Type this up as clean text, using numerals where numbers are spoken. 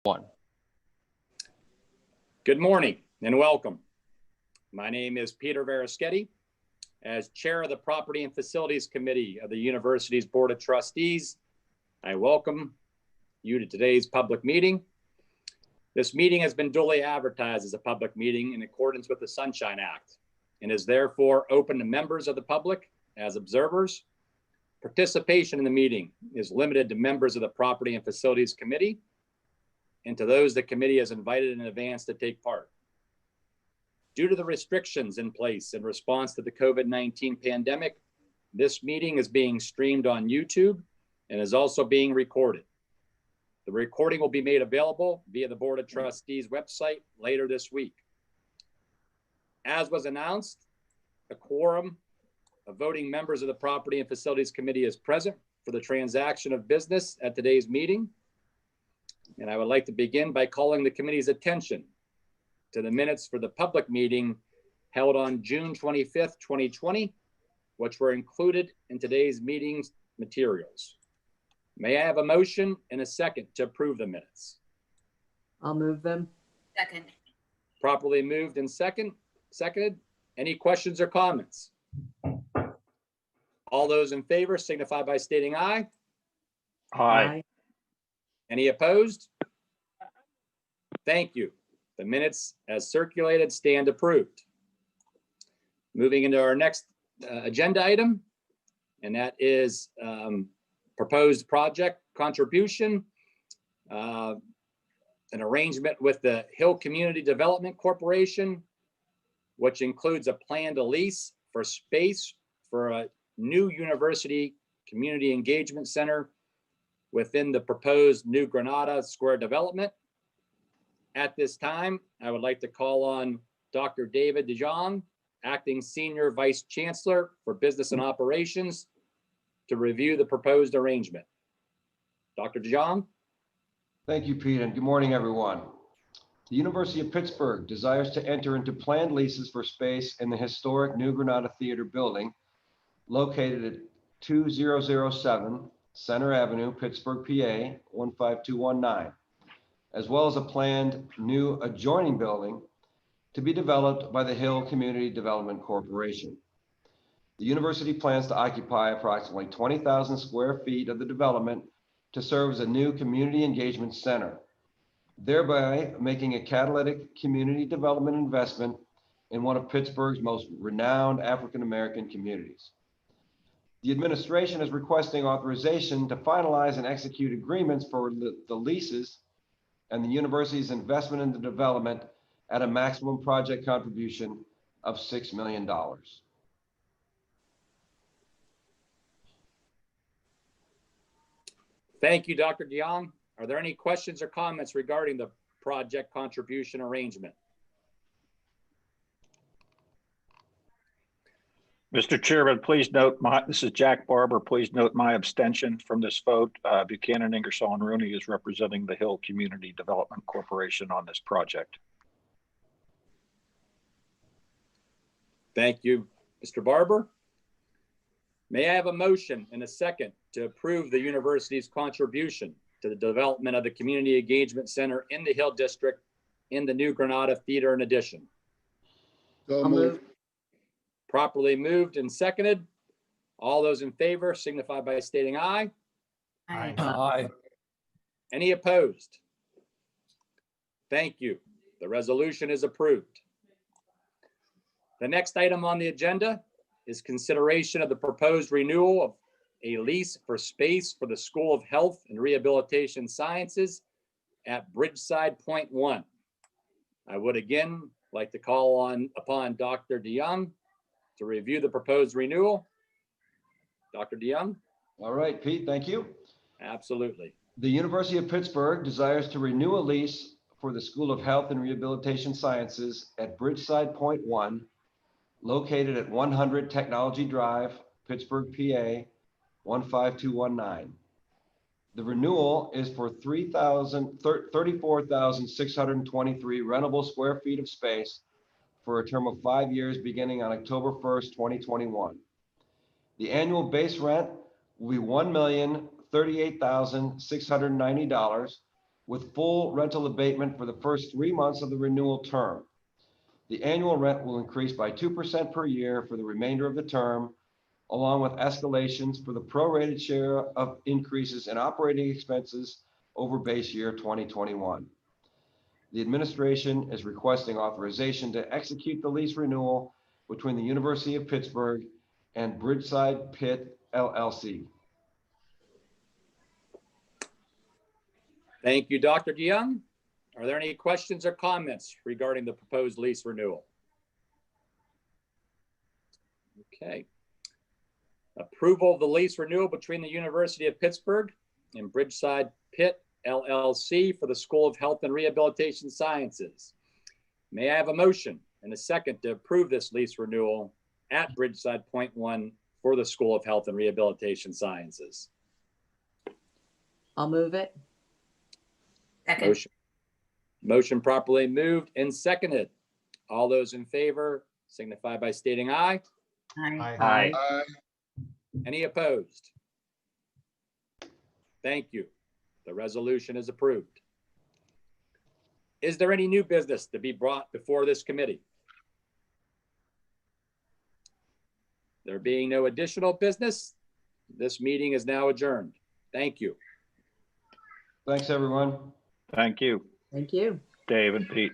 One. Good morning and welcome. My name is Peter Verischetti. As Chair of the Property and Facilities Committee of the University's Board of Trustees, I welcome you to today's public meeting. This meeting has been duly advertised as a public meeting in accordance with the Sunshine Act and is therefore open to members of the public as observers. Participation in the meeting is limited to members of the Property and Facilities Committee and to those the committee has invited in advance to take part. Due to the restrictions in place in response to the COVID-19 pandemic, this meeting is being streamed on YouTube and is also being recorded. The recording will be made available via the Board of Trustees website later this week. As was announced, a quorum of voting members of the Property and Facilities Committee is present for the transaction of business at today's meeting. And I would like to begin by calling the committee's attention to the minutes for the public meeting held on June 25th, 2020, which were included in today's meeting's materials. May I have a motion and a second to approve the minutes? I'll move them. Second. Properly moved and seconded. Any questions or comments? All those in favor signify by stating aye. Aye. Any opposed? Thank you. The minutes as circulated stand approved. Moving into our next agenda item, and that is proposed project contribution, an arrangement with the Hill Community Development Corporation, which includes a plan to lease for space for a new university community engagement center within the proposed New Granada Square development. At this time, I would like to call on Dr. David DeJong, Acting Senior Vice Chancellor for Business and Operations, to review the proposed arrangement. Dr. DeJong. Thank you, Pete, and good morning, everyone. The University of Pittsburgh desires to enter into planned leases for space in the historic New Granada Theater building located at 2007 Center Avenue, Pittsburgh, PA 15219. As well as a planned new adjoining building to be developed by the Hill Community Development Corporation. The university plans to occupy approximately 20,000 square feet of the development to serve as a new community engagement center, thereby making a catalytic community development investment in one of Pittsburgh's most renowned African-American communities. The administration is requesting authorization to finalize and execute agreements for the leases and the university's investment in the development at a maximum project contribution of $6 million. Thank you, Dr. DeJong. Are there any questions or comments regarding the project contribution arrangement? Mr. Chairman, please note this is Jack Barber. Please note my abstention from this vote. Buchanan, Ingersoll, and Rooney is representing the Hill Community Development Corporation on this project. Thank you, Mr. Barber. May I have a motion and a second to approve the university's contribution to the development of the Community Engagement Center in the Hill District in the New Granada Theater and Addition? I'll move. Properly moved and seconded. All those in favor signify by stating aye. Aye. Aye. Any opposed? Thank you. The resolution is approved. The next item on the agenda is consideration of the proposed renewal of a lease for space for the School of Health and Rehabilitation Sciences at Bridgeside Point 1. I would again like to call upon Dr. DeJong to review the proposed renewal. Dr. DeJong? All right, Pete, thank you. Absolutely. The University of Pittsburgh desires to renew a lease for the School of Health and Rehabilitation Sciences at Bridgeside Point 1, located at 100 Technology Drive, Pittsburgh, PA 15219. The renewal is for 34,623 rentable square feet of space for a term of 5 years beginning on October 1st, 2021. The annual base rent will be $1,038,690, with full rental abatement for the first 3 months of the renewal term. The annual rent will increase by 2% per year for the remainder of the term, along with escalations for the prorated share of increases in operating expenses over base year 2021. The administration is requesting authorization to execute the lease renewal between the University of Pittsburgh and Bridgeside Pitt LLC. Thank you, Dr. DeYoung. Are there any questions or comments regarding the proposed lease renewal? Okay. Approval of the lease renewal between the University of Pittsburgh and Bridgeside Pitt LLC for the School of Health and Rehabilitation Sciences. May I have a motion and a second to approve this lease renewal at Bridgeside Point One for the School of Health and Rehabilitation Sciences? I'll move it. Second. Motion properly moved and seconded. All those in favor signify by stating aye. Aye. Aye. Aye. Any opposed? Thank you. The resolution is approved. Is there any new business to be brought before this committee? There being no additional business, this meeting is now adjourned. Thank you. Thanks, everyone. Thank you, Thank you. Dave and Pete.